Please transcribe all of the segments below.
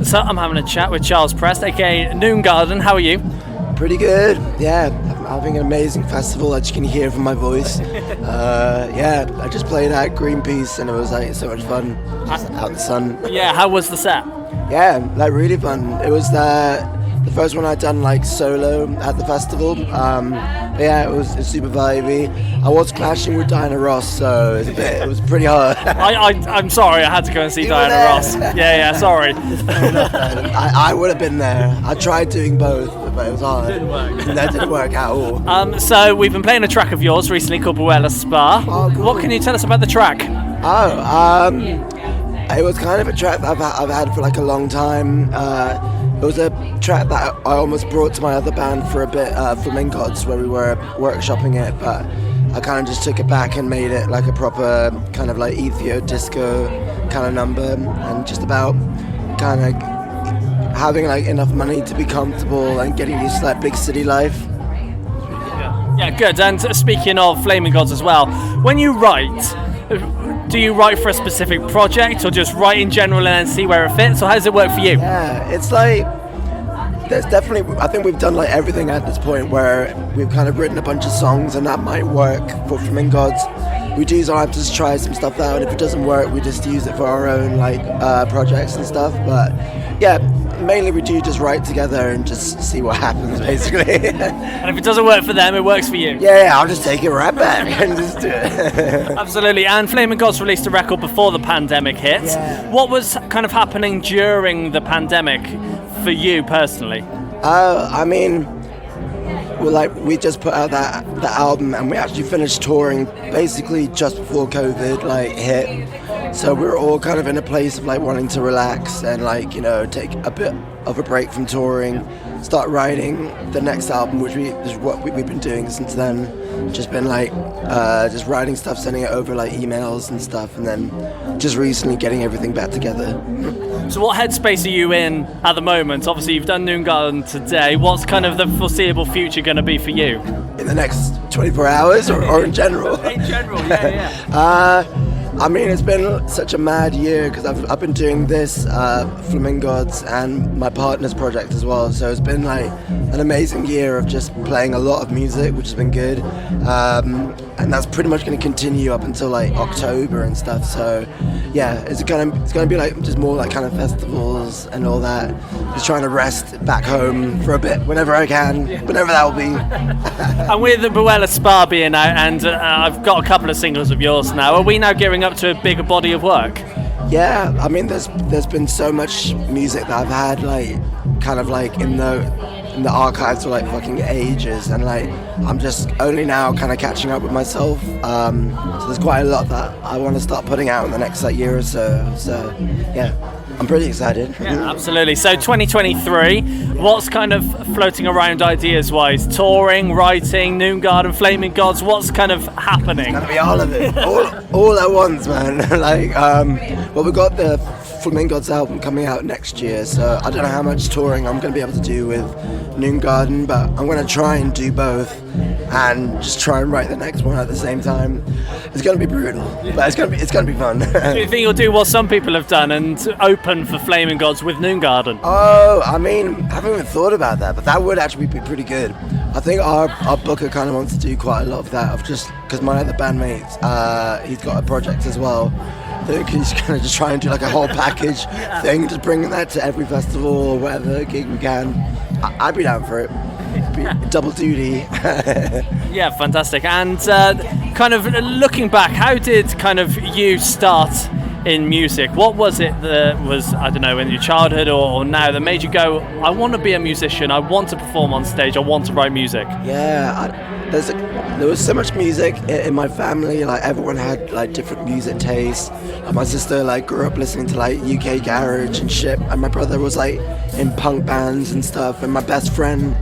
So I'm having a chat with Charles Prest, aka Noon Garden. How are you? Pretty good, yeah. I'm having an amazing festival, as you can hear from my voice. I just played at Greenpeace and it was like so much fun, just out in the sun. Yeah, how was the set? Yeah, like really fun. It was the first one I'd done like solo at the festival. It was super vibey. I was clashing with Diana Ross, so it was pretty hard. I'm sorry, I had to go and see Diana Ross. Yeah, sorry. I would have been there. I tried doing both, but it was hard. That didn't work at all. So we've been playing a track of yours recently called Buella Spa. Oh, cool. What can you tell us about the track? It was kind of a track that I've had for like a long time. It was a track that I almost brought to my other band for a bit, Flamingods, where we were workshopping it, but I kind of just took it back and made it like a proper kind of like Ethio disco kind of number, and just about kind of having like enough money to be comfortable and getting used to that big city life. Yeah, good. And speaking of Flamingods as well, when you write, do you write for a specific project or just write in general and then see where it fits, or how does it work for you? Yeah, it's like there's definitely, I think we've done like everything at this point where we've kind of written a bunch of songs and that might work for Flamingods. We do sometimes just try some stuff out, and if it doesn't work we just use it for our own like projects and stuff. But yeah, mainly we do just write together and just see what happens basically. And if it doesn't work for them, it works for you. Yeah, I'll just take it right back and just do it. Absolutely. And Flamingods released a record before the pandemic hit. Yeah. What was kind of happening during the pandemic for you personally? I mean, we just put out the album, and we actually finished touring basically just before COVID hit. So we were all kind of in a place of like wanting to relax and take a bit of a break from touring, start writing the next album, which is what we've been doing since then. Just been just writing stuff, sending it over like emails and stuff, and then just recently getting everything back together. So what headspace are you in at the moment? Obviously you've done Noon Garden today. What's kind of the foreseeable future going to be for you? In the next 24 hours or in general? In general, yeah. I mean, it's been such a mad year because I've been doing this, Flamingods, and my partner's project as well. So it's been like an amazing year of just playing a lot of music, which has been good. And that's pretty much going to continue up until like October and stuff. So yeah, it's going to be like just more like kind of festivals and all that. Just trying to rest back home for a bit whenever I can, whenever that will be. And with the Buella Spa being out, and I've got a couple of singles of yours now, are we now gearing up to a bigger body of work? Yeah, I mean, there's been so much music that I've had in the archives for like fucking ages, and like I'm just only now kind of catching up with myself. So there's quite a lot that I want to start putting out in the next year or so. So yeah, I'm pretty excited. Yeah, absolutely. So 2023, what's kind of floating around ideas-wise? Touring, writing, Noon Garden, Flamingods, what's kind of happening? It's gonna be all of it, all at once, man. We've got the Flamingods album coming out next year, so I don't know how much touring I'm going to be able to do with Noon Garden, but I'm going to try and do both and just try and write the next one at the same time. It's going to be brutal, but it's going to be fun. Do you think you'll do what some people have done and open for Flamingods with Noon Garden? Oh, I mean, I haven't even thought about that, but that would actually be pretty good. I think our booker kind of wants to do quite a lot of that, of just because my other bandmate, he's got a project as well. I think he's going to just try and do like a whole package thing, just bringing that to every festival or whatever gig we can. I'd be down for it. Double duty. Yeah, fantastic. And kind of looking back, how did kind of you start in music? What was it that was, I don't know, in your childhood or now that made you go, I want to be a musician, I want to perform on stage, I want to write music? Yeah, there was so much music in my family. Like everyone had like different music tastes. My sister like grew up listening to like UK garage and shit, and my brother was like in punk bands and stuff, and my best friend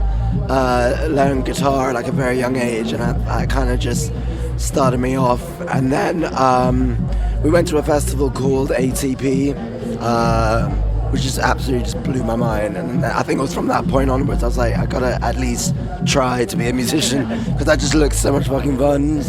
learned guitar at like a very young age, and I kind of just started me off. And then we went to a festival called ATP, which just absolutely just blew my mind. And I think it was from that point onwards I was like, I gotta at least try to be a musician because that just looks so much fucking fun.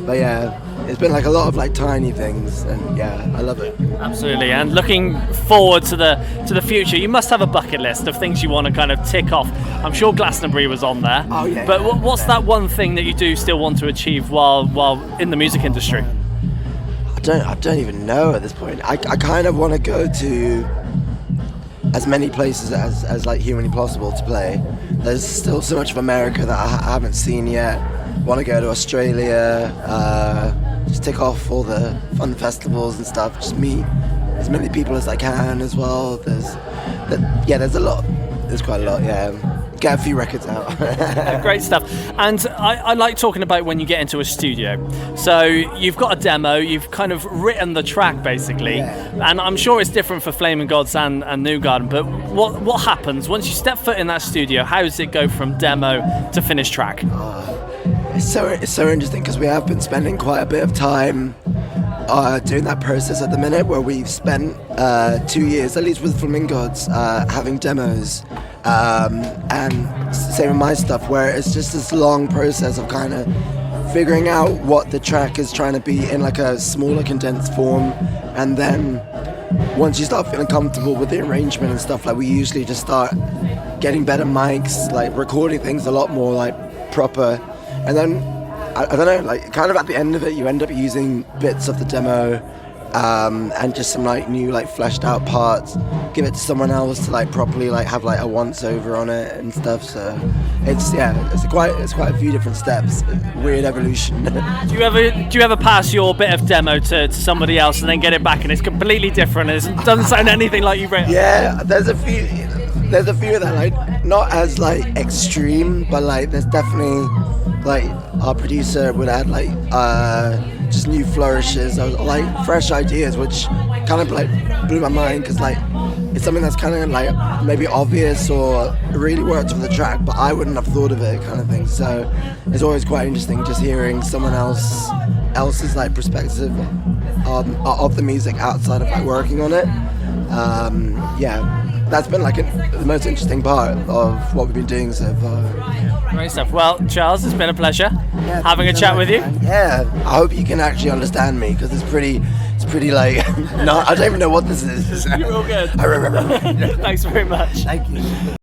But yeah, it's been like a lot of like tiny things, and yeah, I love it. Absolutely. And looking forward to the future, you must have a bucket list of things you want to kind of tick off. I'm sure Glastonbury was on there. Oh yeah. But what's that one thing that you do still want to achieve while in the music industry? I don't even know at this point. I kind of want to go to as many places as like humanly possible to play. There's still so much of America that I haven't seen yet. Want to go to Australia, just tick off all the fun festivals and stuff. Just meet as many people as I can as well. There's a lot. There's quite a lot. Yeah. Get a few records out. Great stuff. And I like talking about when you get into a studio. So you've got a demo, you've kind of written the track basically, and I'm sure it's different for Flamingods and Noon Garden, but what happens once you step foot in that studio? How does it go from demo to finished track? It's so interesting because we have been spending quite a bit of time doing that process at the minute, where we've spent 2 years, at least with Flamingods, having demos. And same with my stuff, where it's just this long process of kind of figuring out what the track is trying to be in like a smaller condensed form, and then once you start feeling comfortable with the arrangement and stuff, like we usually just start getting better mics, like recording things a lot more like proper, and then I don't know, like kind of at the end of it you end up using bits of the demo and just some like new like fleshed out parts, give it to someone else to like properly like have like a once over on it and stuff. So it's quite a few different steps, weird evolution. Do you ever pass your bit of demo to somebody else and then get it back and it's completely different and it doesn't sound anything like you've written? Yeah, there's a few that like not as like extreme, but like there's definitely like our producer would add like just new flourishes or like fresh ideas, which kind of like blew my mind, because like it's something that's kind of like maybe obvious or really worked for the track, but I wouldn't have thought of it, kind of thing. So it's always quite interesting just hearing someone else's like perspective of the music outside of like working on it. That's been like the most interesting part of what we've been doing so far. Great stuff. Well, Charles, it's been a pleasure having a chat with you. Yeah, I hope you can actually understand me, because it's pretty like, no, I don't even know what this is. You're all good. Thanks very much. Thank you.